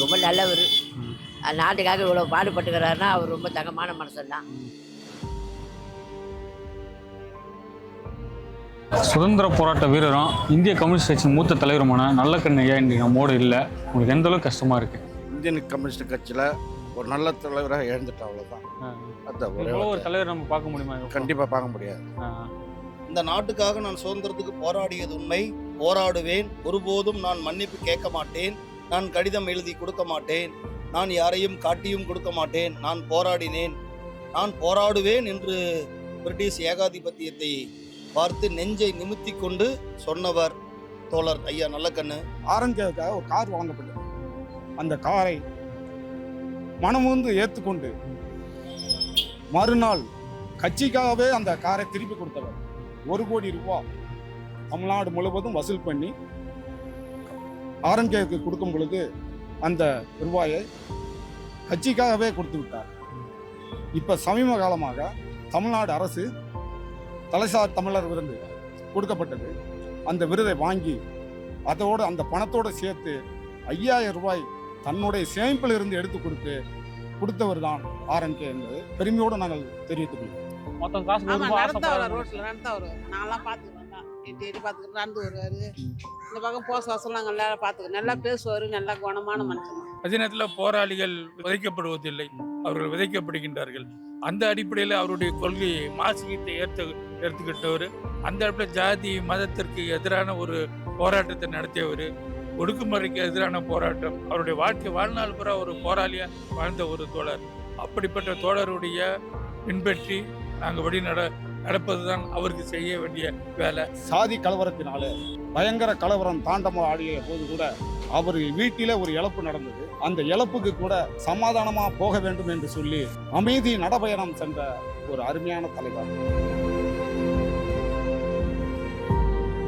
ரொம்ப நல்லவர். நாட்டுக்காக இவ்வளோ பாடுபட்டுக்கிறாருன்னா அவர் ரொம்ப தங்கமான மனுஷன் தான். சுதந்திர போராட்ட வீரரும் இந்திய கம்யூனிஸ்ட் கட்சி மூத்த தலைவருமான நல்லக்கண்ணு ஐயா இன்றைக்கு நம்மோடு இல்லை. உங்களுக்கு எந்த அளவுக்கு கஷ்டமாக இருக்கு? இந்தியன் கம்யூனிஸ்ட் கட்சியில் ஒரு நல்ல தலைவராக எழுந்துட்டோம், அவ்வளோதான். அதான் ஒரு தலைவர் நம்ம பார்க்க முடியுமா? கண்டிப்பாக பார்க்க முடியாது. இந்த நாட்டுக்காக நான் சுதந்திரத்துக்கு போராடியது உண்மை, போராடுவேன். ஒருபோதும் நான் மன்னிப்பு கேட்க மாட்டேன். நான் கடிதம் எழுதி கொடுக்க மாட்டேன். நான் யாரையும் காட்டியும் கொடுக்க மாட்டேன். நான் போராடினேன், நான் போராடுவேன் என்று பிரிட்டிஷ் ஏகாதிபத்தியத்தை பார்த்து நெஞ்சை நிமித்தி கொண்டு சொன்னவர் தோழர் ஐயா நல்லக்கண்ணு. ஆரஞ்சதுக்காக ஒரு கார் வாங்கப்பட்டது. அந்த காரை மனமுந்து ஏற்றுக்கொண்டு மறுநாள் கட்சிக்காகவே அந்த காரை திருப்பி கொடுத்தவர். 1 கோடி ரூபாய் தமிழ்நாடு முழுவதும் வசூல் பண்ணி ஆரஞ்சேவுக்கு கொடுக்கும் பொழுது அந்த ரூபாயை கட்சிக்காகவே கொடுத்து விட்டார். இப்ப சமீப காலமாக தமிழ்நாடு அரசு தலைசார் தமிழர் விருது கொடுக்கப்பட்டது. அந்த விருதை வாங்கி அதோடு அந்த பணத்தோடு சேர்த்து 5000 ரூபாய் தன்னுடைய சேமிப்பில் இருந்து எடுத்து கொடுத்தவர் தான் ஆர்என்கே என்பது பெருமையோடு நாங்கள் தெரிவித்துக் கொள்கிறோம். மொத்தம் காசு ரோட்ல நடந்தா வருவார். நான்லாம் பார்த்துக்கிறேன், தேடி பார்த்துக்கிட்டு நடந்து வருவார். இந்த பக்கம் போஸ்ட் வாசல் நாங்கள் நல்லா பார்த்துக்கிறோம். நல்லா பேசுவார், நல்லா குணமான மனுஷன். அதே நேரத்தில் போராளிகள் விதைக்கப்படுவதில்லை, அவர்கள் விதைக்கப்படுகின்றார்கள். அந்த அடிப்படையில் அவருடைய கொள்கையை மாசுகிட்ட ஏற்றுக்கிட்டவர். அந்த இடத்துல ஜாதி மதத்திற்கு எதிரான ஒரு போராட்டத்தை நடத்தியவர். ஒடுக்குமுறைக்கு எதிரான போராட்டம். அவருடைய வாழ்நாள் பூரா ஒரு போராளியா வாழ்ந்த ஒரு தோழர். அப்படிப்பட்ட தோழருடைய பின்பற்றி நாங்கள் வழி நடப்பதுதான் அவருக்கு செய்ய வேண்டிய வேலை. சாதி கலவரத்தினால பயங்கர கலவரம் தாண்டமாக ஆடிய போது கூட அவர் வீட்டில ஒரு இழப்பு நடந்தது. அந்த இழப்புக்கு கூட சமாதானமா போக வேண்டும் என்று சொல்லி அமைதி நடபயணம் சென்ற ஒரு அருமையான தலைவர்.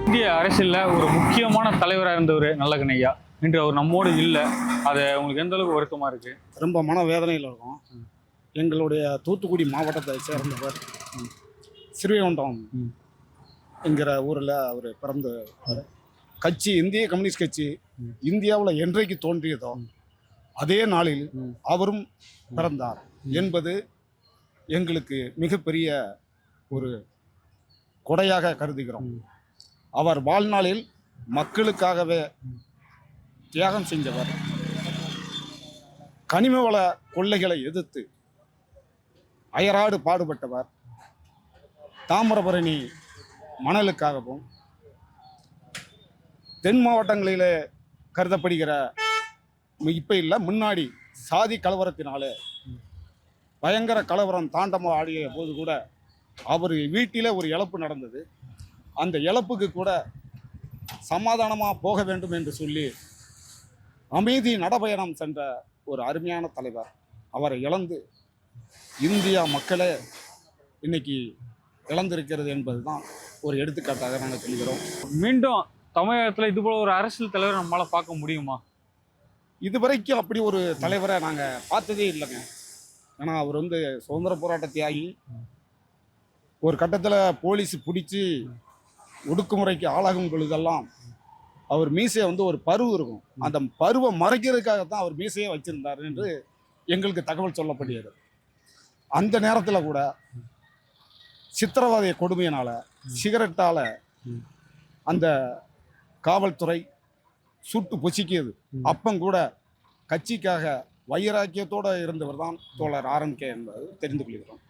இந்திய அரசியலில் ஒரு முக்கியமான தலைவராக இருந்தவர் நல்லக்கண்ணு ஐயா. இன்று அவர் நம்மோடு இல்லை. அது உங்களுக்கு எந்த அளவுக்கு வருத்தமா இருக்கு? ரொம்ப மனவேதனையில் இருக்கும். எங்களுடைய தூத்துக்குடி மாவட்டத்தை சேர்ந்தவர். சிறுவைகுண்டம் என்கிற ஊரில் அவர் பிறந்த கட்சி இந்திய கம்யூனிஸ்ட் கட்சி இந்தியாவில் என்றைக்கு தோன்றியதோ அதே நாளில் அவரும் பிறந்தார் என்பது எங்களுக்கு மிகப்பெரிய ஒரு கொடையாக கருதுகிறோம். அவர் வாழ்நாளில் மக்களுக்காகவே தியாகம் செஞ்சவர். கனிம வள கொள்ளைகளை எதிர்த்து அயராடு பாடுபட்டவர். தாமிரபரணி மணலுக்காகவும் தென் மாவட்டங்களிலே கருதப்படுகிற இப்போ இல்லை முன்னாடி சாதி கலவரத்தினால பயங்கர கலவரம் தாண்டமாக ஆடிய போது கூட அவர் வீட்டில் ஒரு இழப்பு நடந்தது. அந்த இழப்புக்கு கூட சமாதானமாக போக வேண்டும் என்று சொல்லி அமைதி நடபயணம் சென்ற ஒரு அருமையான தலைவர். அவரை இழந்து இந்தியா மக்களே இன்னைக்கு இழந்திருக்கிறது என்பது தான் ஒரு எடுத்துக்காட்டாக நாங்கள் சொல்கிறோம். மீண்டும் தமிழகத்தில் இது போல ஒரு அரசியல் தலைவர் நம்மளால் பார்க்க முடியுமா? இதுவரைக்கும் அப்படி ஒரு தலைவரை நாங்கள் பார்த்ததே இல்லைங்க. ஏன்னா அவர் சுதந்திர போராட்ட தியாகி. ஒரு கட்டத்தில் போலீஸ் பிடிச்சி ஒடுக்குமுறைக்கு ஆளாகும் பொழுதெல்லாம் அவர் மீசையை ஒரு பருவு இருக்கும். அந்த பருவை மறைக்கிறதுக்காகத்தான் அவர் மீசையை வச்சிருந்தார் என்று எங்களுக்கு தகவல் சொல்லப்படுகிறது. அந்த நேரத்தில் கூட சித்திரவதை கொடுமையினால சிகரெட்டால் அந்த காவல்துறை சுட்டு பொசிக்கியது. அப்பங்கூட கட்சிக்காக வைராக்கியத்தோடு இருந்தவர் தான் தோழர் ஆர்என்கே என்பது தெரிந்து கொள்கிறோம்.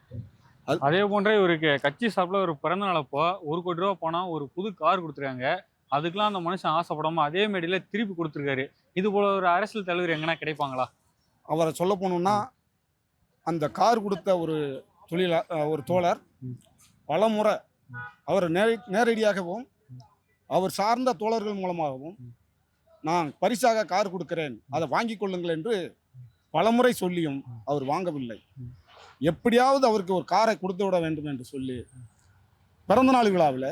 அதே போன்றே இவருக்கு கட்சி சார்பில் ஒரு பிறந்த நாளப்போ 1 கோடி ரூபா போனால் ஒரு புது கார் கொடுத்துருக்காங்க. அதுக்கெல்லாம் அந்த மனுஷன் ஆசைப்படாமல் அதே மேடையில் திருப்பி கொடுத்துருக்காரு. இது போல ஒரு அரசியல் தலைவர் எங்கன்னா கிடைப்பாங்களா? அவரை சொல்ல போனோம்னா அந்த கார் கொடுத்த ஒரு தோழர் பலமுறை அவர் நேரடியாகவும் அவர் சார்ந்த தோழர்கள் மூலமாகவும் நான் பரிசாக கார் கொடுக்கிறேன், அதை வாங்கி கொள்ளுங்கள் என்று பலமுறை சொல்லியும் அவர் வாங்கவில்லை. எப்படியாவது அவருக்கு ஒரு காரை கொடுத்து விட வேண்டும் என்று சொல்லி பிறந்தநாள் விழாவில்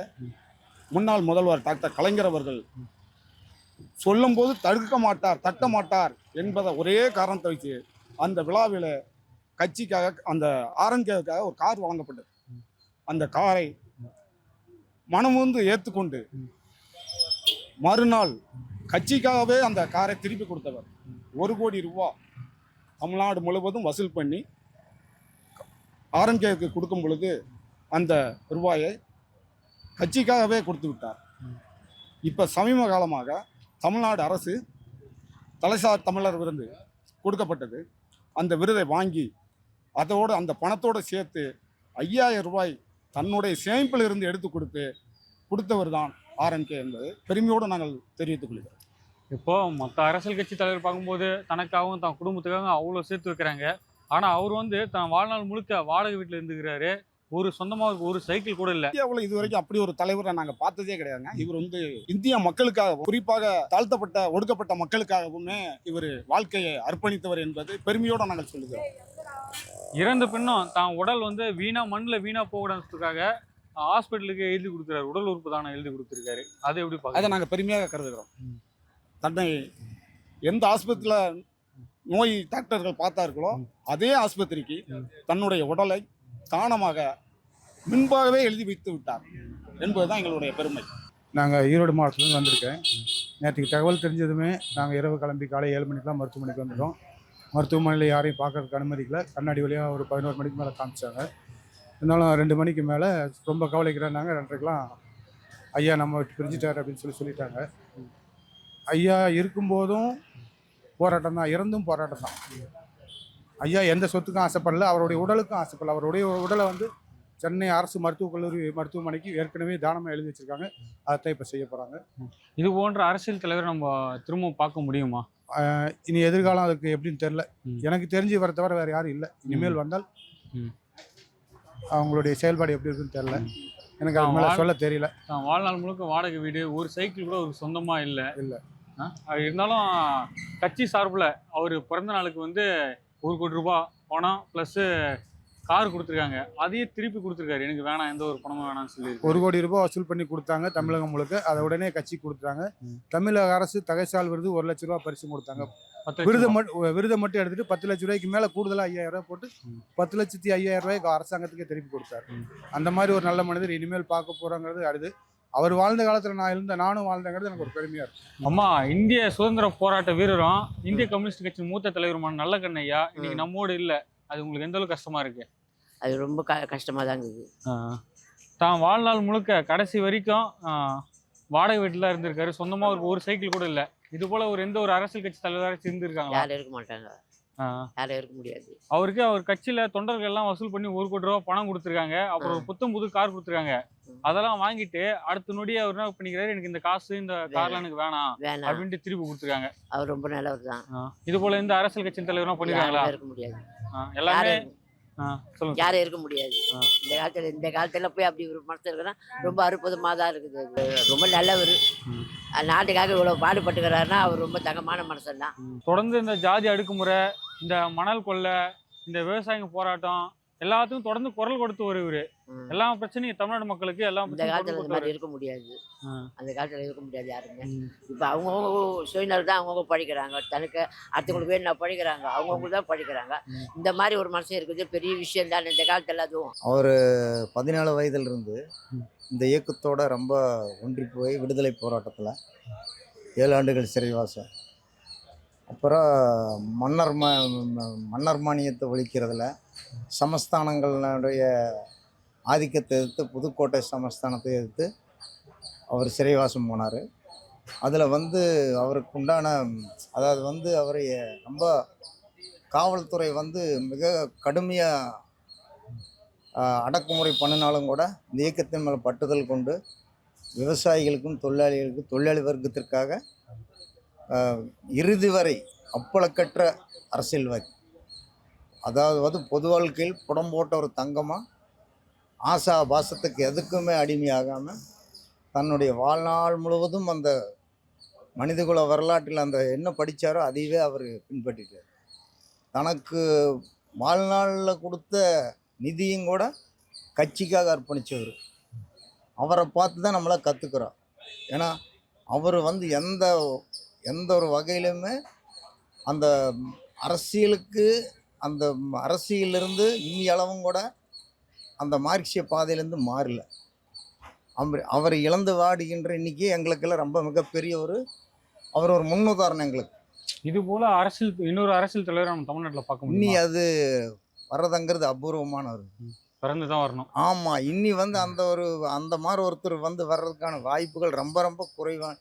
முன்னாள் முதல்வர் டாக்டர் கலைஞர் அவர்கள் சொல்லும்போது தடுக்க மாட்டார், தட்ட மாட்டார் என்பதை ஒரே காரணத்தை வச்சு அந்த விழாவில் கட்சிக்காக அந்த ஆரஞ்சேவுக்காக ஒரு கார் வழங்கப்பட்டது. அந்த காரை மனமுந்து ஏற்றுக்கொண்டு மறுநாள் கட்சிக்காகவே அந்த காரை திருப்பி கொடுத்தவர். 1 கோடி ரூபா தமிழ்நாடு முழுவதும் வசூல் பண்ணி ஆர்எம்கேவுக்கு கொடுக்கும் பொழுது அந்த ரூபாயை கட்சிக்காகவே கொடுத்து விட்டார். இப்போ சமீப காலமாக தமிழ்நாடு அரசு தலைசார் தமிழர் விருது கொடுக்கப்பட்டது. அந்த விருதை வாங்கி அதோடு அந்த பணத்தோடு சேர்த்து 5000 ரூபாய் தன்னுடைய சேமிப்பில் இருந்து எடுத்து கொடுத்தவர் தான் ஆர்எம்கே என்பது பெருமையோடு நாங்கள் தெரிவித்துக் கொள்கிறோம். இப்போ மற்ற அரசியல் கட்சி தலைவர் பார்க்கும்போது தனக்காகவும் தன் குடும்பத்துக்காகவும் அவ்வளோ சேர்த்து வைக்கிறாங்க. ஆனால் அவர் வந்து தன் வாழ்நாள் முழுக்க வாடகை வீட்டில் இருந்துக்கிறாரு. சொந்தமாக ஒரு சைக்கிள் கூட இல்லை. இந்தியாவில் இது வரைக்கும் அப்படி ஒரு தலைவரை நாங்கள் பார்த்ததே கிடையாதுங்க. இவர் வந்து இந்திய மக்களுக்காகவும் குறிப்பாக தாழ்த்தப்பட்ட ஒடுக்கப்பட்ட மக்களுக்காகவுமே இவர் வாழ்க்கையை அர்ப்பணித்தவர் என்பது பெருமையோடு நாங்கள் சொல்லுகிறோம். இறந்த பின்னும் தான் உடல் வந்து மண்ணில் வீணாக போகணுன்றதுக்காக ஹாஸ்பிட்டலுக்கு எழுதி கொடுத்துருக்காரு. உடல் உறுப்பு தானே எழுதி கொடுத்துருக்காரு. அதை எப்படி பார்க்க அதை நாங்கள் பெருமையாக கருதுகிறோம். தன்னை எந்த ஆஸ்பத்திரியில் நோய் டாக்டர்கள் பார்த்தார்களோ அதே ஆஸ்பத்திரிக்கு தன்னுடைய உடலை தானமாக முன்பாகவே எழுதி வைத்து விட்டார் என்பதுதான் எங்களுடைய பெருமை. நாங்கள் ஈரோடு மாவட்டத்துலேருந்து வந்திருக்கேன். நேற்றுக்கு தகவல் தெரிஞ்சதுமே நாங்கள் இரவு கிளம்பி காலை 7 மணிக்கெலாம் மருத்துவமனைக்கு வந்துட்டோம். மருத்துவமனையில் யாரையும் பார்க்கறதுக்கு அனுமதிக்கல. கண்ணாடி வழியாக ஒரு 11 மணிக்கு மேலே காமிச்சாங்க. இருந்தாலும் 2 மணிக்கு மேலே ரொம்ப கவலைக்கிறாங்க. 2:30க்கெலாம் ஐயா நம்ம விட்டு பிரிஞ்சுட்டார் அப்படின்னு சொல்லிட்டாங்க. ஐயா இருக்கும்போதும் போராட்டம் தான், இறந்தும் போராட்டம் தான். ஐயா எந்த சொத்துக்கும் ஆசைப்படல, அவருடைய உடலுக்கும் ஆசைப்படல. அவருடைய உடலை வந்து சென்னை அரசு மருத்துவக் கல்லூரி மருத்துவமனைக்கு ஏற்கனவே தானமாக எழுதி வச்சுருக்காங்க. அதைத்தான் இப்போ செய்ய போகிறாங்க. இது போன்ற அரசியல் தலைவரை நம்ம திரும்பவும் பார்க்க முடியுமா? இனி எதிர்காலம் அதுக்கு எப்படின்னு தெரில. எனக்கு தெரிஞ்சு வர தவிர வேறு யாரும் இல்லை. இனிமேல் வந்தால் அவங்களுடைய செயல்பாடு எப்படி இருக்குன்னு தெரில. எனக்கு அது மேலே சொல்ல தெரியல. வாழ்நாள் முழுக்க வாடகை வீடு, ஒரு சைக்கிள் கூட ஒரு சொந்தமாக இல்லை. அது இருந்தாலும் கட்சி சார்பில் அவர் பிறந்த நாளுக்கு வந்து 1 கோடி ரூபாய் பணம் ப்ளஸ்ஸு கார் கொடுத்துருக்காங்க. அதையே திருப்பி கொடுத்துருக்காரு. எனக்கு வேணாம், எந்த ஒரு பணமும் வேணாம்னு சொல்லி 1 கோடி ரூபாய் வசூல் பண்ணி கொடுத்தாங்க தமிழகம் முழுக்க. அதை உடனே கட்சி கொடுத்தாங்க. தமிழக அரசு தகைசால் விருது 1 லட்ச ரூபா பரிசு கொடுத்தாங்க. விருதை மட்டும் எடுத்துட்டு 10 லட்ச ரூபாய்க்கு மேலே கூடுதலாக 5000 ரூபாய் போட்டு 10,50,000 ரூபாய்க்கு அரசாங்கத்துக்கே திருப்பி கொடுத்தாரு. அந்த மாதிரி ஒரு நல்ல மனிதர் இனிமேல் பார்க்க போகிறாங்கிறது அடுத்து. அவர் வாழ்ந்த காலத்தில் நானும் வாழ்ந்தங்கிறது எனக்கு ஒரு பெருமையாக இருக்கும். அம்மா, இந்திய சுதந்திர போராட்ட வீரரும் இந்திய கம்யூனிஸ்ட் கட்சியின் மூத்த தலைவருமான நல்லக்கண்ணு ஐயா இன்னைக்கு நம்மோடு இல்லை. அது உங்களுக்கு எந்த அளவுக்கு கஷ்டமா இருக்கு? அது ரொம்ப கஷ்டமாக தான் இருக்குது. தான் வாழ்நாள் முழுக்க கடைசி வரைக்கும் வாடகை வீட்டில் இருந்திருக்காரு. சொந்தமாக ஒரு சைக்கிள் கூட இல்லை. இது போல எந்த ஒரு அரசியல் கட்சி தலைவராக இருந்திருக்காங்க? யாரும் இருக்க மாட்டாங்க, யாரும் இருக்க முடியாது. அவருக்கு அவர் கட்சியில தொண்டர்கள் எல்லாம் வசூல் பண்ணி 1 கோடி ரூபாய் பணம் கொடுத்துருக்காங்க. அப்புறம் ஒரு புது கார் கொடுத்துருக்காங்க. அதெல்லாம் வாங்கிட்டு அடுத்த நொடியே அவர் என்ன பண்ணிக்கிறாரு, எனக்கு இந்த காசு இந்த கார்லாம் எனக்கு வேணாம் அப்படின்ட்டு திருப்பி கொடுத்துருக்காங்க. அவர் ரொம்ப நல்லவர் தான். இது போல இந்த அரசியல் கட்சி தலைவரும் பண்ணிருக்காங்களா? இருக்க முடியாது. எல்லாமே யாரும் இருக்க முடியாது. இந்த காலத்துல போய் அப்படி ஒரு மனசு இருக்குன்னா ரொம்ப அற்புதமா தான் இருக்குது. ரொம்ப நல்லவர். நாட்டுக்காக இவ்வளவு பாடுபட்டுக்கிறாருன்னா அவர் ரொம்ப தங்கமான மனுஷன் தான். தொடர்ந்து இந்த ஜாதி அடுக்குமுறை, இந்த மணல் கொள்ளை, இந்த விவசாயிங்க போராட்டம் எல்லாத்துக்கும் தொடர்ந்து குரல் கொடுத்து வருவாரு. எல்லா பிரச்சனையும் தமிழ்நாடு மக்களுக்கு எல்லாம் இந்த காலத்துல இந்த மாதிரி இருக்க முடியாது. அந்த காலத்துல இருக்க முடியாது யாருமே. இப்ப அவங்கவுங்க சுயநலம் தான் அவங்கவுங்க படிக்கிறாங்க. தனக்கு அடுத்தவங்களுக்கு வேணும் நான் படிக்கிறாங்க, அவங்கவுங்களுக்கு தான் படிக்கிறாங்க. இந்த மாதிரி ஒரு மனுஷன் இருக்குது பெரிய விஷயம் தான் இந்த காலத்துல. அதுவும் அவர் 17 வயதிலிருந்து இந்த இயக்கத்தோட ரொம்ப ஒன்றி போய் விடுதலை போராட்டத்தில் 7 ஆண்டுகள் சிறைவாசம். அப்புறம் மன்னர் மானியத்தை ஒழிக்கிறதுல சமஸ்தானங்களுடைய ஆதிக்கத்தை எதிர்த்து புதுக்கோட்டை சமஸ்தானத்தை எதிர்த்து அவர் சிறைவாசம் போனார். அதில் அவருக்கு உண்டான அவர் ரொம்ப காவல்துறை மிக கடுமையாக அடக்குமுறை பண்ணினாலும் கூட இந்த இயக்கத்தின் மேலே பட்டுதல் கொண்டு விவசாயிகளுக்கும் தொழிலாளிகளுக்கும் தொழிலாளி வர்க்கத்திற்காக இறுதி வரை அப்பளக்கற்ற அரசியல்வாதி. பொது வாழ்க்கையில் புடம் போட்ட ஒரு தங்கமாக ஆசா பாசத்துக்கு எதுக்குமே அடிமையாகாமல் தன்னுடைய வாழ்நாள் முழுவதும் அந்த மனிதகுல வரலாற்றில் அந்த என்ன படித்தாரோ அதையவே அவர் பின்பற்றிட்டார். தனக்கு வாழ்நாளில் கொடுத்த நிதியும் கூட கட்சிக்காக அர்ப்பணித்தவர். அவரை பார்த்து தான் நம்மளை கற்றுக்குறோம். ஏன்னா அவர் எந்த ஒரு வகையிலுமே அந்த அரசியலிருந்து இனியளவும் கூட அந்த மார்க்சிய பாதையிலேருந்து மாறல. அவர் இழந்து வாடுகின்ற இன்றைக்கி எங்களுக்கெல்லாம் ரொம்ப மிகப்பெரிய அவர் ஒரு முன்னுதாரணம். எங்களுக்கு இது போல இன்னொரு அரசியல் தலைவரை நம்ம தமிழ்நாட்டில் பார்க்க இன்னி முடியும். அது வர்றதுங்கிறது அபூர்வமான ஒரு பிறந்து தான் வரணும். ஆமாம். இன்னி வந்து அந்த மாதிரி ஒருத்தர் வந்து வர்றதுக்கான வாய்ப்புகள் ரொம்ப ரொம்ப குறைவான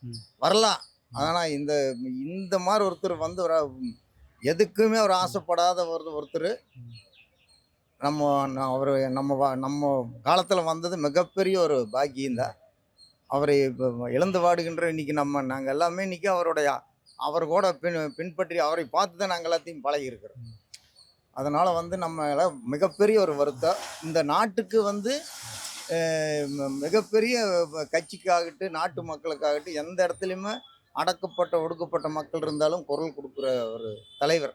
வரலாம். ஆனால் இந்த மாதிரி ஒருத்தர் வந்து எதுக்குமே அவர் ஆசைப்படாத ஒருத்தர் அவர் நம்ம காலத்தில் வந்தது மிகப்பெரிய ஒரு பாக்கியம்தான். அவரை இப்போ இழந்து வாடுகின்ற இன்னைக்கு நாங்கள் எல்லாமே இன்னைக்கு அவர் கூட பின்பற்றி அவரை பார்த்து தான் நாங்கள் எல்லாத்தையும் பழகியிருக்கிறோம். அதனால் வந்து நம்ம மிகப்பெரிய ஒரு வருத்தம். இந்த நாட்டுக்கு வந்து மிகப்பெரிய கட்சிக்காகட்டு நாட்டு மக்களுக்காகட்டு எந்த இடத்துலையுமே அடக்கப்பட்ட ஒடுக்கப்பட்ட மக்கள் இருந்தாலும் குரல் கொடுக்குற ஒரு தலைவர்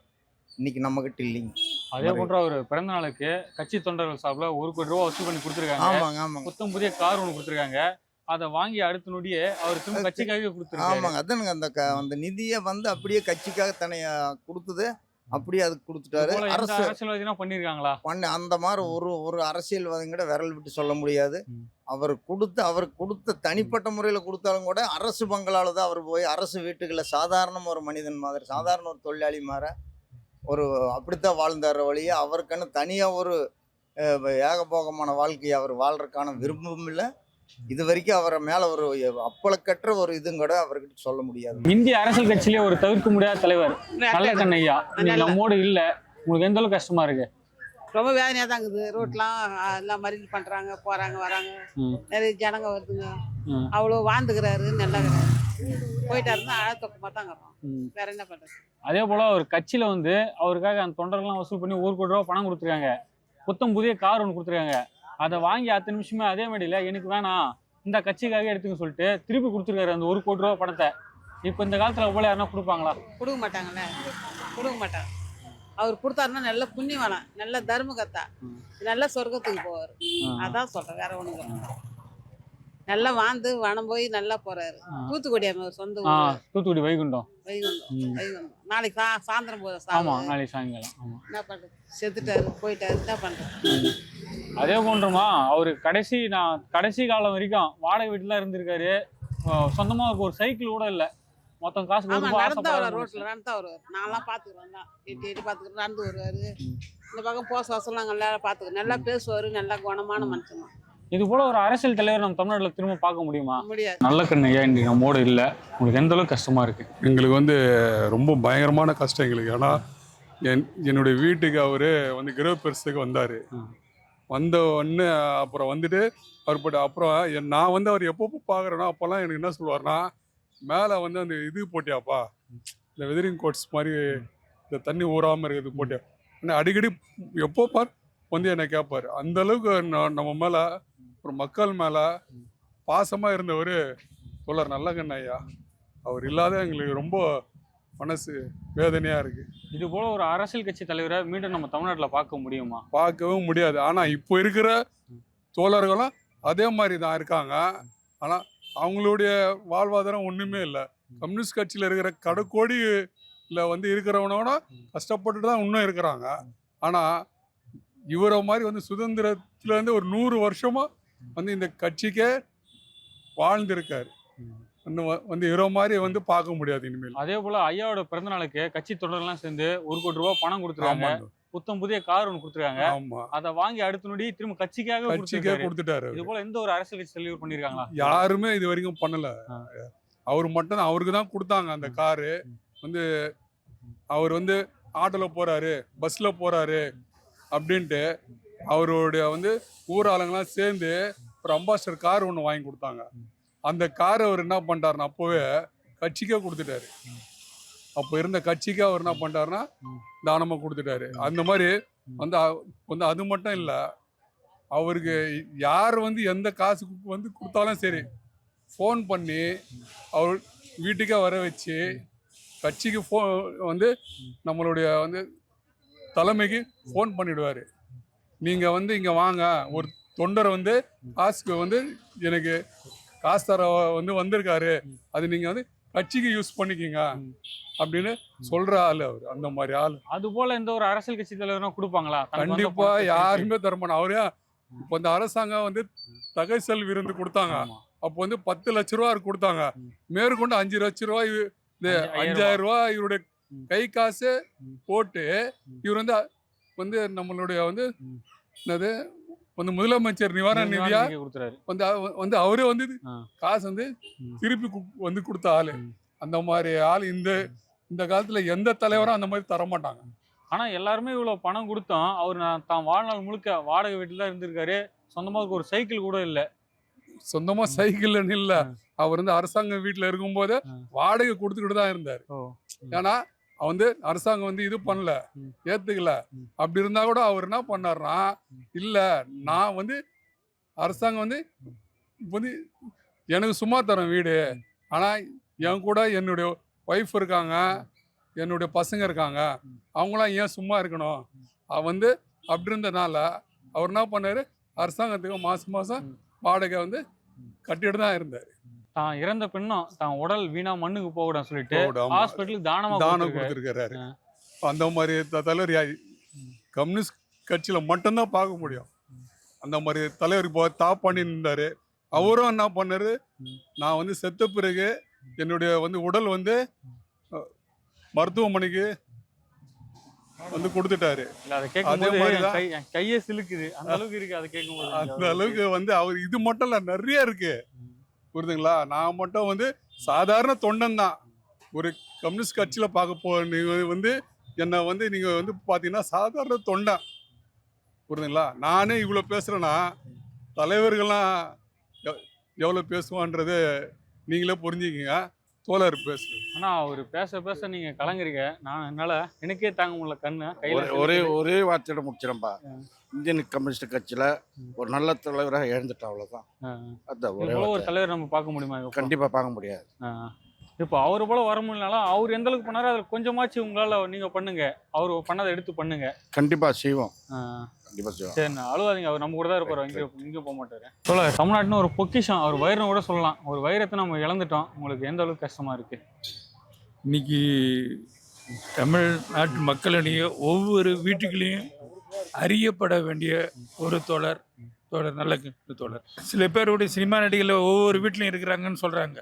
இன்னைக்கு நம்மகிட்ட இல்லைங்க. அதே போன்ற ஒரு பிறந்த நாளுக்கு கட்சி தொண்டர்கள் சார்பில் 1 கோடி ரூபா வசூல் பண்ணி கொடுத்துருக்காங்க. ஆமாங்க. புத்தம் புதிய கார் ஒன்று கொடுத்துருக்காங்க. அதை வாங்கி அடுத்த நொடியே அவர் திரும்ப கட்சிக்காகவே கொடுத்துருக்காங்க. ஆமாங்க. அதானுங்க அந்த நிதியை வந்து அப்படியே கட்சிக்காக தன்னை கொடுத்தது அப்படியே அதுக்கு கொடுத்துட்டாரு. அரசியல்வாதினா பண்ணியிருக்காங்களா? அந்த மாதிரி ஒரு அரசியல்வாதிங்கிட்ட விரல் விட்டு சொல்ல முடியாது. அவர் கொடுத்த தனிப்பட்ட முறையில் கொடுத்தாலும் கூட அரசு பங்களால் தான் அவர் போய் அரசு வீட்டுகளில் சாதாரண ஒரு மனிதன் மாதிரி சாதாரண ஒரு தொழிலாளி மாதிரி அப்படித்தான் வாழ்ந்தார் வழியே அவருக்குன்னு தனியாக ஒரு ஏகபோகமான வாழ்க்கையை அவர் வாழ்றதுக்கான விருப்பமும் இல்லை. இது வரைக்கும் அவரை மேலே ஒரு அப்பளக்கற்ற ஒரு இதுவும் கூட அவர்கிட்ட சொல்ல முடியாது. இந்திய அரசியல் கட்சியிலே ஒரு தவிர்க்க முடியாத தலைவர் நல்லக்கண்ணு ஐயா நம்மோடு இல்லை. உங்களுக்கு எந்த அளவுக்கு கஷ்டமா இருக்கு? ரொம்ப வேதனையாக தான் இருக்குது. ரோட்லாம் எல்லாம் மறியல் பண்ணுறாங்க, போகிறாங்க வராங்க, நிறைய ஜனங்க வருதுங்க. அவ்வளோ வாழ்ந்துக்கிறாரு, நல்லா போயிட்டாருன்னா அழத்தொக்கமாக தான் இருக்கிறோம். வேற என்ன பண்ணுறது? அதே போல் ஒரு கட்சியில் வந்து அவருக்காக அந்த தொண்டர்கள்லாம் வசூல் பண்ணி 1 கோடி ரூபா பணம் கொடுத்துருக்காங்க. புத்தம் புதிய கார் ஒன்று கொடுத்துருக்காங்க. அதை வாங்கி 10 நிமிஷமே அதே மாதிரில எனக்கு வேணாம் இந்த கட்சிக்காக எடுத்துக்க சொல்லிட்டு திருப்பி கொடுத்துருக்காரு அந்த 1 கோடி ரூபா பணத்தை. இப்போ இந்த காலத்தில் போல யாருன்னா கொடுப்பாங்களா? கொடுக்க மாட்டாங்கல்ல, கொடுக்க மாட்டாங்க. அவர் கொடுத்தாருன்னா நல்ல புண்ணியம் வேணாம், நல்ல தர்ம கத்தா, நல்ல சொர்க்கத்துக்கு போவார். அதான் சொல்கிறேன், வேற ஒன்றும். நல்லா வாழ்ந்து வனம் போய் நல்லா போறாரு. தூத்துக்குடி சொந்த தூத்துக்குடி வைகுண்டம். நாளைக்கு சாயந்தரம் நாளைக்கு சாயங்காலம். என்ன பண்றது, செத்துட்டாரு, போயிட்டாரு, என்ன பண்றது? அதே போன்றமா அவரு கடைசி காலம் வரைக்கும் வாடகை வீட்டுல இருந்திருக்காரு. சொந்தமா ஒரு சைக்கிள் கூட இல்ல. மொத்தம் காசு ரோட்ல நடந்தா வருவாரு. நான்லாம் பாத்துக்கிறேன் தான், எட்டி பாத்துக்கிறேன், நடந்து வருவாரு. இந்த பக்கம் போச வசலாம் நல்லா பாத்துக்கிறேன், நல்லா பேசுவாரு, நல்லா குணமான மனுஷன். இது போல ஒரு அரசியல் தலைவர் நம்ம தமிழ்நாட்டில் திரும்ப பார்க்க முடியுமா? முடியாது. நல்லக்கண்ணு ஐயா இன்றைக்கி நம்மோடு இல்லை. உங்களுக்கு எந்த அளவுக்கு கஷ்டமா இருக்கு? எங்களுக்கு வந்து ரொம்ப பயங்கரமான கஷ்டம் எங்களுக்கு. ஏன்னா என்னுடைய வீட்டுக்கு அவர் வந்து கிரகப்பிரசத்துக்கு வந்தார். வந்த உடனே அப்புறம் வந்துட்டு அவர் அப்புறம் நான் வந்து அவர் எப்போ பார்க்குறேன்னா அப்போல்லாம் எனக்கு என்ன சொல்லுவார்னா, மேலே வந்து அந்த இது போட்டியாப்பா, இந்த வெதரிங் கோட்ஸ் மாதிரி இந்த தண்ணி ஊறாமல் இருக்கிறது போட்டியா, ஆனால் அடிக்கடி எப்போ பார் வந்து என்னை கேட்பார். அந்த அளவுக்கு நம்ம மேலே ஒரு மக்கள் மேலே பாசமாக இருந்தவர் தோழர் நல்லக்கண்ணு ஐயா. அவர் இல்லாத எங்களுக்கு ரொம்ப மனசு வேதனையாக இருக்குது. இது போல் ஒரு அரசியல் கட்சி தலைவரை மீண்டும் நம்ம தமிழ்நாட்டில் பார்க்க முடியுமா? பார்க்கவும் முடியாது. ஆனால் இப்போ இருக்கிற தோழர்களும் அதே மாதிரி தான் இருக்காங்க. ஆனால் அவங்களுடைய வாழ்வாதாரம் ஒன்றுமே இல்லை. கம்யூனிஸ்ட் கட்சியில் இருக்கிற கடைக்கோடியில் வந்து இருக்கிறவனோட கஷ்டப்பட்டு தான் இன்னும் இருக்கிறாங்க. ஆனால் இவரை மாதிரி வந்து சுதந்திரத்துலேருந்து ஒரு 100 வருஷமாக வந்து இந்த கட்சிக்கே வாழ்ந்திருக்காரு. வந்து இவரை மாதிரி வந்து பார்க்க முடியாது இனிமேல். அதே போல் ஐயாவோட பிறந்த நாளுக்கு கட்சி தொடரெல்லாம் சேர்ந்து 1 கோடி ரூபா பணம் கொடுத்துருக்காங்க. புத்தம் புதிய கார் ஒன்று கொடுத்துருக்காங்க. அதை வாங்கி அடுத்த நொடி திரும்ப கட்சிக்காக கொடுத்துட்டாரு. இது போல எந்த ஒரு அரசியல் கட்சி தலைவர் பண்ணியிருக்காங்களா? யாருமே இது வரைக்கும் பண்ணல. அவர் மட்டும் அவருக்கு தான் கொடுத்தாங்க அந்த காரு. வந்து அவர் வந்து ஆட்டோல போறாரு, பஸ்ல போறாரு அப்படின்ட்டு அவருடைய வந்து ஊராளுங்கெல்லாம் சேர்ந்து ஒரு அம்பாசிடர் கார் ஒன்று வாங்கி கொடுத்தாங்க. அந்த காரை அவர் என்ன பண்ணிட்டாருன்னா அப்போவே கட்சிக்கே கொடுத்துட்டாரு. அப்போ இருந்த கட்சிக்கு அவர் என்ன பண்ணிட்டாருன்னா தானமாக கொடுத்துட்டாரு. அந்த மாதிரி வந்து அது மட்டும் இல்லை, அவருக்கு யார் வந்து எந்த காசு வந்து கொடுத்தாலும் சரி ஃபோன் பண்ணி அவர் வீட்டுக்கே வர வச்சு கட்சிக்கு வந்து நம்மளுடைய வந்து தலைமைக்கு ஃபோன் பண்ணிவிடுவார். நீங்கள் வந்து இங்கே வாங்க, ஒரு தொண்டரை வந்து காசுக்கு வந்து எனக்கு காசு தர வந்து வந்திருக்காரு, அது நீங்கள் வந்து கட்சிக்கு யூஸ் பண்ணிக்கிங்க அப்படின்னு சொல்கிற ஆள் அவர். அந்த மாதிரி ஆள். அது போல் எந்த ஒரு அரசியல் கட்சி தலைவரும் கொடுப்பாங்களா? கண்டிப்பாக யாருமே தரமாட்டோம். அவரே இப்போ இந்த அரசாங்கம் வந்து தகைசல் விருந்து கொடுத்தாங்க. அப்போ வந்து 10 லட்ச ரூபா கொடுத்தாங்க. மேற்கொண்டு 5 லட்ச ரூபாய், இந்த 5000 ரூபா இவருடைய கை காசு போட்டு இவர் வந்து வந்து நம்மளுடைய வந்து என்னது வந்து முதலமைச்சர் நிவாரண நிதியா கொடுத்துறாரு. வந்து வந்து அவரே வந்து காசு வந்து திருப்பி வந்து கொடுத்த ஆளு. அந்த மாதிரி ஆள் இந்த காலத்துல எந்த தலைவரும் அந்த மாதிரி தர மாட்டாங்க. ஆனா எல்லாருமே இவ்வளவு பணம் கொடுத்தோம், அவர் தான் வாழ்நாள் முழுக்க வாடகை வீட்டுல தான் இருந்திருக்காரு. சொந்தமா ஒரு சைக்கிள் கூட இல்ல. சொந்தமா சைக்கிள்னு இல்ல, அவர் வந்து அரசாங்க வீட்டுல இருக்கும்போது வாடகை கொடுத்துக்கிட்டு தான் இருந்தாரு. ஏன்னா வந்து அரசாங்கம் வந்து இது பண்ணல, ஏத்துக்கல. அப்படி இருந்தா கூட அவர் என்ன பண்ணாருன்னா, இல்ல நான் வந்து அரசாங்கம் வந்து இப்போ வந்து எனக்கு சும்மா தரேன் வீடு, ஆனா என் கூட என்னுடைய ஒய்ஃப் இருக்காங்க, என்னுடைய பசங்க இருக்காங்க, அவங்களாம் ஏன் சும்மா இருக்கணும் வந்து அப்படி இருந்தனால அவர் என்ன பண்ணாரு, அரசாங்கத்துக்கு மாசம் மாசம் வாடகை வந்து கட்டிட்டு தான் இருந்தாரு. தான் இறந்த பின்னும் தான் உடல் வீணா மண்ணுக்கு போகக்கூடாது சொல்லிட்டு ஹாஸ்பிட்டலுக்கு தானம் கொடுத்துருக்காரு. அந்த மாதிரி தலைவர் கம்யூனிஸ்ட் கட்சியில மட்டும்தான் பார்க்க முடியும். அந்த மாதிரி தலைவர் இப்போ பண்ணி இருந்தாரு. அவரும் என்ன பண்ணாரு, நான் வந்து செத்த பிறகு என்னுடைய வந்து உடல் வந்து மருத்துவமனைக்கு வந்து கொடுத்துட்டாரு. அதே மாதிரி கையே சிலுக்குது, அந்த அளவுக்கு இருக்கு. அதை கேட்கும்போது அந்த அளவுக்கு வந்து அவர் இது மட்டும் இல்ல, நிறைய இருக்கு, புரியுதுங்களா? நான் மட்டும் வந்து சாதாரண தொண்டன் தான். ஒரு கம்யூனிஸ்ட் கட்சியில பார்க்க நீங்க வந்து என்னை வந்து நீங்க வந்து பாத்தீங்கன்னா சாதாரண தொண்டன், புரியுதுங்களா? நானே இவ்வளவு பேசுறேன்னா தலைவர்கள்லாம் எவ்வளவு பேசுவான்றது நீங்களே புரிஞ்சுக்கிங்க. தோழர் பேசு. ஆனா அவர் பேச பேச நீங்க கலங்குறீங்க. நான் என்னால எனக்கே தாங்க முடியல கண்ணு. ஒரே வார்த்தையோட முடிச்சிடம்பா. இந்தியன் கம்யூனிஸ்ட் கட்சியில ஒரு நல்ல தலைவராக எழுந்துட்டோம், அவ்வளவுதான். அதான் ஒரு தலைவர் நம்ம பார்க்க முடியுமா? கண்டிப்பா பார்க்க முடியாது. இப்போ அவரு போல வர முடியலனாலும் அவர் எந்த அளவுக்கு பண்ணாரோ அதில் கொஞ்சமாச்சு உங்களால நீங்க பண்ணுங்க. அவர் பண்ணதை எடுத்து பண்ணுங்க. கண்டிப்பா செய்வோம். சரி, அழுவாதீங்க. அவர் நம்ம கூட தான் இருப்பாரு, இங்கே போக மாட்டாரு. சொல்ல தமிழ்நாட்டுன்னு ஒரு பொக்கிஷம், அவர் வைரம் கூட சொல்லலாம். ஒரு வைரத்தை நம்ம இழந்துட்டோம். உங்களுக்கு எந்த அளவுக்கு கஷ்டமா இருக்கு? இன்னைக்கு தமிழ்நாட்டு மக்களிடையே ஒவ்வொரு வீட்டுக்குள்ளேயும் அறியப்பட வேண்டிய ஒரு தோழர் நல்ல தோழர். சில பேருடைய சினிமா நடிகைகள் ஒவ்வொரு வீட்லையும் இருக்கிறாங்கன்னு சொல்றாங்க.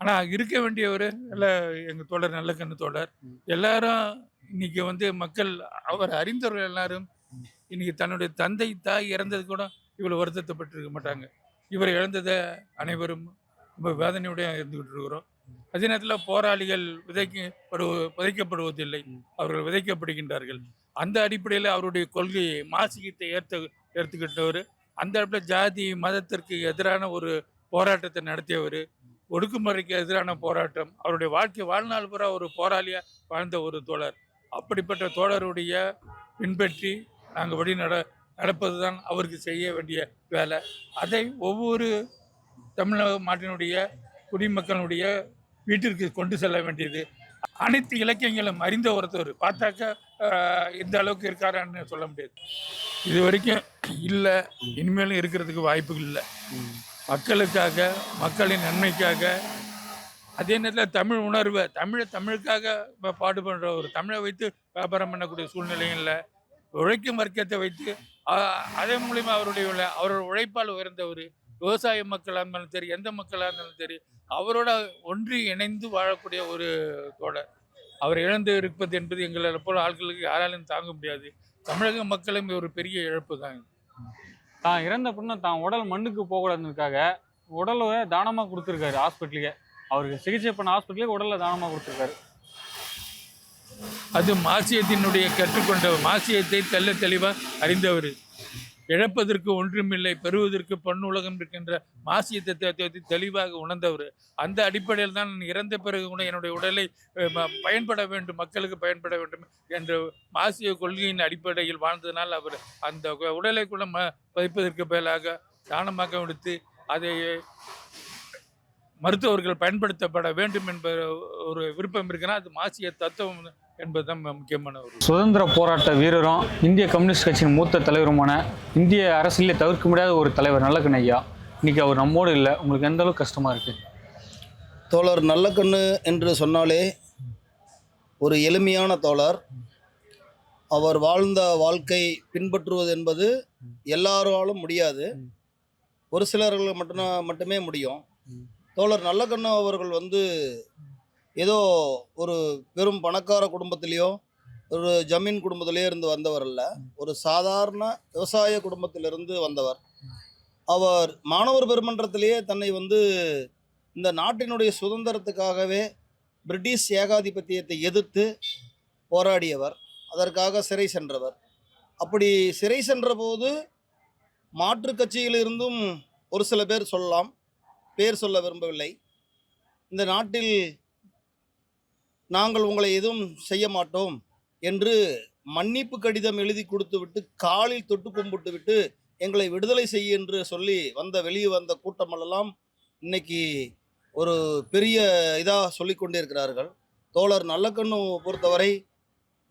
ஆனால் இருக்க வேண்டியவர் இல்லை, எங்கள் தோழர் நல்ல கண்ணு தோழர். எல்லாரும் இன்னைக்கு வந்து மக்கள் அவர் அறிந்தவர்கள் எல்லாரும் இன்னைக்கு தன்னுடைய தந்தை தாய் இறந்தது கூட இவ்வளோ வருத்தப்பட்டிருக்க மாட்டாங்க. இவர் இழந்ததை அனைவரும் ரொம்ப வேதனையுடைய இருந்துகிட்டு இருக்கிறோம். அதே நேரத்தில் போராளிகள் புதைக்கப்படுவதில்லை, அவர்கள் விதைக்கப்படுகின்றார்கள். அந்த அடிப்படையில் அவருடைய கொள்கையை மாசியத்தை ஏற்றுக்கிட்டவர். அந்த இடத்துல ஜாதி மதத்திற்கு எதிரான ஒரு போராட்டத்தை நடத்தியவர். ஒடுக்குமுறைக்கு எதிரான போராட்டம், அவருடைய வாழ்நாள் பூரா ஒரு போராளியாக வாழ்ந்த ஒரு தோழர். அப்படிப்பட்ட தோழருடைய பின்பற்றி நாங்கள் வழி நடப்பது தான் அவருக்கு செய்ய வேண்டிய வேலை. அதை ஒவ்வொரு தமிழ்நாட்டினுடைய குடிமக்களுடைய வீட்டிற்கு கொண்டு செல்ல வேண்டியது. அனைத்து இலக்கியங்களும் அறிந்த ஒருத்தர் பார்த்தாக்கா இந்த அளவுக்கு இருக்காரான்னு சொல்ல முடியாது. இது வரைக்கும் இல்லை, இனிமேலும் இருக்கிறதுக்கு வாய்ப்புகள் இல்லை. மக்களுக்காக, மக்களின் நன்மைக்காக, அதே நேரத்தில் தமிழ் உணர்வை தமிழுக்காக பாடுபடுற ஒரு தமிழை வைத்து வியாபாரம் பண்ணக்கூடிய சூழ்நிலையும் இல்லை. உழைக்கும் வர்க்கத்தை வைத்து அதன் மூலிமா அவரோட உழைப்பால் உயர்ந்தவர். விவசாய மக்களாக இருந்தாலும் சரி, எந்த மக்களாக இருந்தாலும் சரி, அவரோட ஒன்றி இணைந்து வாழக்கூடிய ஒரு தோழர். அவர் இழந்து இருப்பது என்பது எங்களை போல ஆட்களுக்கு யாராலும் தாங்க முடியாது. தமிழக மக்களும் ஒரு பெரிய இழப்பு தான். தான் இறந்த பின்ன தான் உடல் மண்ணுக்கு போகக்கூடாதுக்காக உடலை தானமாக கொடுத்துருக்காரு ஹாஸ்பிட்டலுக்கு. அவருக்கு சிகிச்சை பண்ண ஹாஸ்பிட்டலுக்கு உடலை தானமாக கொடுத்துருக்காரு. அது மாசியத்தினுடைய கற்றுக்கொண்ட மாசியத்தை தெளிவாக அறிந்தவர். இழப்பதற்கு ஒன்றுமில்லை, பெறுவதற்கு பொன்னுலகம் இருக்கின்ற மாசியத்தை தெளிவாக உணர்ந்தவர். அந்த அடிப்படையில் தான் இறந்த பிறகு கூட என்னுடைய உடலை பயன்பட வேண்டும், மக்களுக்கு பயன்பட வேண்டும் என்ற மாசிய கொள்கையின் அடிப்படையில் வாழ்ந்ததனால் அவர் அந்த உடலை கூட பதிப்பதற்கு பதிலாக தானமாக எடுத்து அதை மருத்துவர்கள் பயன்படுத்தப்பட வேண்டும் என்ற ஒரு விருப்பம் இருக்குன்னா அது மாசிய தத்துவம் என்பதுதான் முக்கியமான ஒரு. சுதந்திர போராட்ட வீரரும் இந்திய கம்யூனிஸ்ட் கட்சியின் மூத்த தலைவருமான இந்திய அரசியலே தவிர்க்க முடியாத ஒரு தலைவர் நல்லக்கண்ணு ஐயா இன்னைக்கு அவர் நம்மோடு இல்லை. உங்களுக்கு எந்த அளவுக்கு கஷ்டமா இருக்கு? தோழர் நல்லக்கண்ணு என்று சொன்னாலே ஒரு எளிமையான தோழர். அவர் வாழ்ந்த வாழ்க்கை பின்பற்றுவது என்பது எல்லாராலும் முடியாது, ஒரு சிலர்கள் மட்டுமே முடியும். தோழர் நல்லக்கண்ணு அவர்கள் வந்து ஏதோ ஒரு பெரும் பணக்கார குடும்பத்திலேயோ ஒரு ஜமீன் குடும்பத்திலேயோ இருந்து வந்தவர் அல்ல. ஒரு சாதாரண விவசாய குடும்பத்திலிருந்து வந்தவர். அவர் மாணவர் பெருமன்றத்திலேயே தன்னை வந்து இந்த நாட்டினுடைய சுதந்திரத்துக்காகவே பிரிட்டிஷ் ஏகாதிபத்தியத்தை எதிர்த்து போராடியவர். அதற்காக சிறை சென்றவர். அப்படி சிறை சென்றபோது மாற்றுக் கட்சியிலிருந்தும் ஒரு சில பேர் சொல்லலாம், பேர் சொல்ல விரும்பவில்லை, இந்த நாட்டில் நாங்கள் உங்களை எதுவும் செய்ய மாட்டோம் என்று மன்னிப்பு கடிதம் எழுதி கொடுத்துவிட்டு காலில் தொட்டு கும்பிட்டு விட்டு எங்களை விடுதலை செய்ய என்று சொல்லி வெளியே வந்த கூட்டமெல்லாம் இன்னைக்கு ஒரு பெரிய இதாக சொல்லி கொண்டே இருக்கிறார்கள். தோழர் நல்லக்கண்ணு பொறுத்தவரை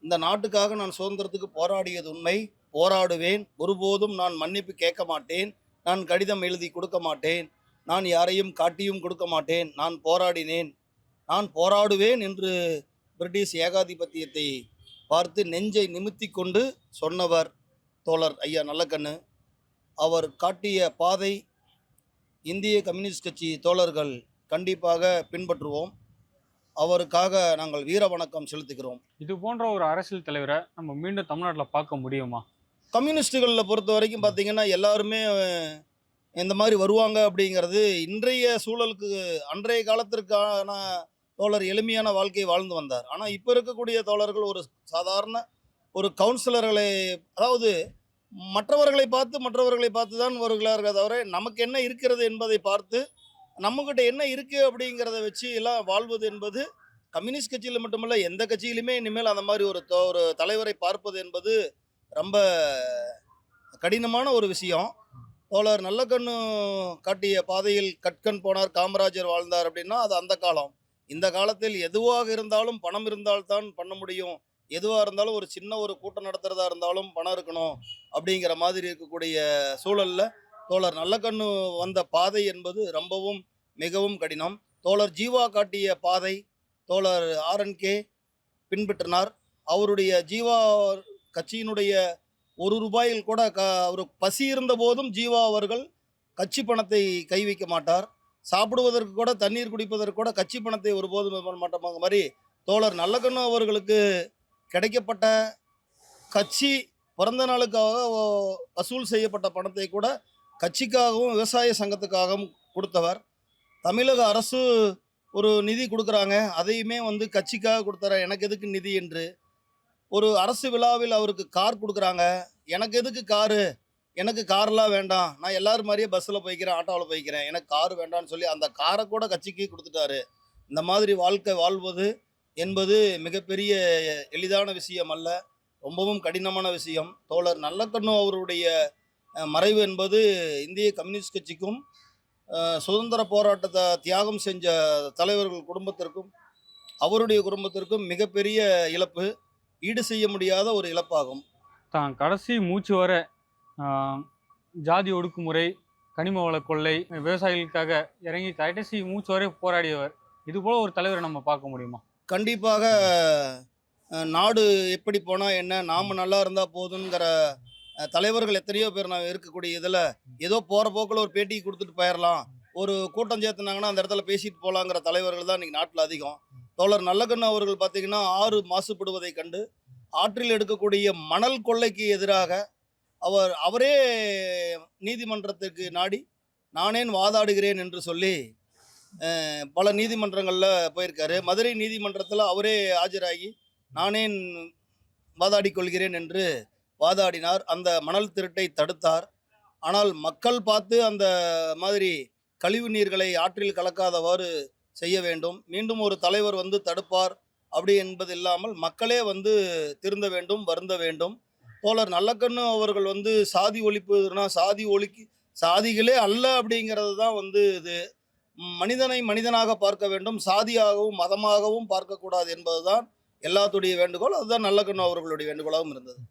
இந்த நாட்டுக்காக நான் சுதந்திரத்துக்கு போராடியது உண்மை, போராடுவேன், ஒருபோதும் நான் மன்னிப்பு கேட்க மாட்டேன், நான் கடிதம் எழுதி கொடுக்க மாட்டேன், நான் யாரையும் காட்டியும் கொடுக்க மாட்டேன், நான் போராடினேன், நான் போராடுவேன் என்று பிரிட்டிஷ் ஏகாதிபத்தியத்தை பார்த்து நெஞ்சை நிமித்தி கொண்டு சொன்னவர் தோழர் ஐயா நல்லக்கண்ணு. அவர் காட்டிய பாதை இந்திய கம்யூனிஸ்ட் கட்சி தோழர்கள் கண்டிப்பாக பின்பற்றுவோம். அவருக்காக நாங்கள் வீர வணக்கம் செலுத்துகிறோம். இது போன்ற ஒரு அரசியல் தலைவரை நம்ம மீண்டும் தமிழ்நாட்டில் பார்க்க முடியுமா? கம்யூனிஸ்டுகளில் பொறுத்த வரைக்கும் பார்த்தீங்கன்னா எல்லாருமே இந்த மாதிரி வருவாங்க அப்படிங்கிறது இன்றைய சூழலுக்கு அன்றைய காலத்திற்கான தோழர் எளிமையான வாழ்க்கையை வாழ்ந்து வந்தார். ஆனால் இப்போ இருக்கக்கூடிய தோழர்கள் ஒரு சாதாரண ஒரு கவுன்சிலர்களை, அதாவது மற்றவர்களை பார்த்து தான் வருகிறார்கள் தவிர நமக்கு என்ன இருக்கிறது என்பதை பார்த்து நம்மக்கிட்ட என்ன இருக்குது அப்படிங்கிறத வச்சு எல்லாம் வாழ்வது என்பது கம்யூனிஸ்ட் கட்சியில் மட்டுமல்ல எந்த கட்சியிலுமே இனிமேல் அந்த மாதிரி ஒரு தலைவரை பார்ப்பது என்பது ரொம்ப கடினமான ஒரு விஷயம். தோழர் நல்லக்கண்ணு காட்டிய பாதையில் கட்கன் போனார், காமராஜர் வாழ்ந்தார் அப்படின்னா அது அந்த காலம். இந்த காலத்தில் எதுவாக இருந்தாலும் பணம் இருந்தால்தான் பண்ண முடியும், எதுவாக இருந்தாலும் ஒரு சின்ன ஒரு கூட்டம் நடத்துகிறதா இருந்தாலும் பணம் இருக்கணும் அப்படிங்கிற மாதிரி இருக்கக்கூடிய சூழலில் தோழர் நல்லக்கண்ணு வந்த பாதை என்பது ரொம்பவும் மிகவும் கடினம். தோழர் ஜீவா காட்டிய பாதை தோழர் ஆர்என்கே பின்பற்றினார். அவருடைய ஜீவா கட்சியினுடைய ₹1 கூட ஒரு பசி இருந்த போதும் ஜீவா அவர்கள் கட்சி பணத்தை கை வைக்க மாட்டார். சாப்பிடுவதற்கு கூட, தண்ணீர் குடிப்பதற்கு கூட கட்சி பணத்தை ஒருபோதும் பண்ண மாட்டாங்க மாதிரி தோழர் நல்லக்கண்ணு அவர்களுக்கு கிடைக்கப்பட்ட கட்சி பிறந்த நாளுக்காக வசூல் செய்யப்பட்ட பணத்தை கூட கட்சிக்காகவும் விவசாய சங்கத்துக்காகவும் கொடுத்தவர். தமிழக அரசு ஒரு நிதி கொடுக்குறாங்க, அதையுமே கட்சிக்காக கொடுத்தார, எனக்கு எதுக்கு நிதி என்று. ஒரு அரசு விழாவில் அவருக்கு கார் கொடுக்குறாங்க, எனக்கு எதுக்கு காரு, எனக்கு கார்லாம் வேண்டாம், நான் எல்லாரும் மாதிரியே பஸ்ஸில் போய்க்கிறேன், ஆட்டோவில் போய்க்கிறேன், எனக்கு கார் வேண்டாம்னு சொல்லி அந்த காரை கூட கட்சிக்கு கொடுத்துட்டாரு. இந்த மாதிரி வாழ்க்கை வாழ்வது என்பது மிகப்பெரிய எளிதான விஷயம் அல்ல, ரொம்பவும் கடினமான விஷயம். தோழர் நல்லக்கண்ணு அவருடைய மறைவு என்பது இந்திய கம்யூனிஸ்ட் கட்சிக்கும் சுதந்திர போராட்டத்தை தியாகம் செஞ்ச தலைவர்கள் குடும்பத்திற்கும் அவருடைய குடும்பத்திற்கும் மிகப்பெரிய இழப்பு, ஈடு செய்ய முடியாத ஒரு இழப்பாகும். தான் கடைசி மூச்சு வர ஜாதி ஒடுக்குமுறை, கனிம வள கொள்ளை, விவசாயிகளுக்காக இறங்கி கடைசி மூச்சு வரை போராடியவர். இது போல ஒரு தலைவரை நம்ம பார்க்க முடியுமா? கண்டிப்பாக. நாடு எப்படி போனால் என்ன, நாம் நல்லா இருந்தால் போதுங்கிற தலைவர்கள் எத்தனையோ பேர் நான் இருக்கக்கூடிய இதில் ஏதோ போகிற போக்கில் ஒரு பேட்டி கொடுத்துட்டு போயிடலாம், ஒரு கூட்டம் சேர்த்துனாங்கன்னா அந்த இடத்துல பேசிட்டு போகலாங்கிற தலைவர்கள் தான் இன்றைக்கி நாட்டில் அதிகம். தோழர் நல்லக்கண்ணு அவர்கள் பார்த்திங்கன்னா ஆறு மாசுபடுவதை கண்டு ஆற்றில் எடுக்கக்கூடிய மணல் கொள்ளைக்கு எதிராக அவரே நீதிமன்றத்திற்கு நாடி நானேன் வாதாடுகிறேன் என்று சொல்லி பல நீதிமன்றங்களில் போயிருக்காரு. மதுரை நீதிமன்றத்தில் அவரே ஆஜராகி நானேன் வாதாடி கொள்கிறேன் என்று வாதாடினார். அந்த மணல் திருட்டை தடுத்தார். ஆனால் மக்கள் பார்த்து அந்த மாதிரி கழிவு நீர்களை ஆற்றில் கலக்காதவாறு செய்ய வேண்டும். மீண்டும் ஒரு தலைவர் தடுப்பார் அப்படி என்பது இல்லாமல் மக்களே திருந்த வேண்டும், வருந்த வேண்டும். தோழர் நல்லக்கண்ணு அவர்கள் சாதி ஒழிப்புனா சாதிகளே அல்ல அப்படிங்கிறது தான் இது. மனிதனை மனிதனாக பார்க்க வேண்டும், சாதியாகவும் மதமாகவும் பார்க்கக்கூடாது என்பதுதான் எல்லாத்துடைய வேண்டுகோள். அதுதான் நல்லக்கண்ணு அவர்களுடைய வேண்டுகோளாகவும் இருந்தது.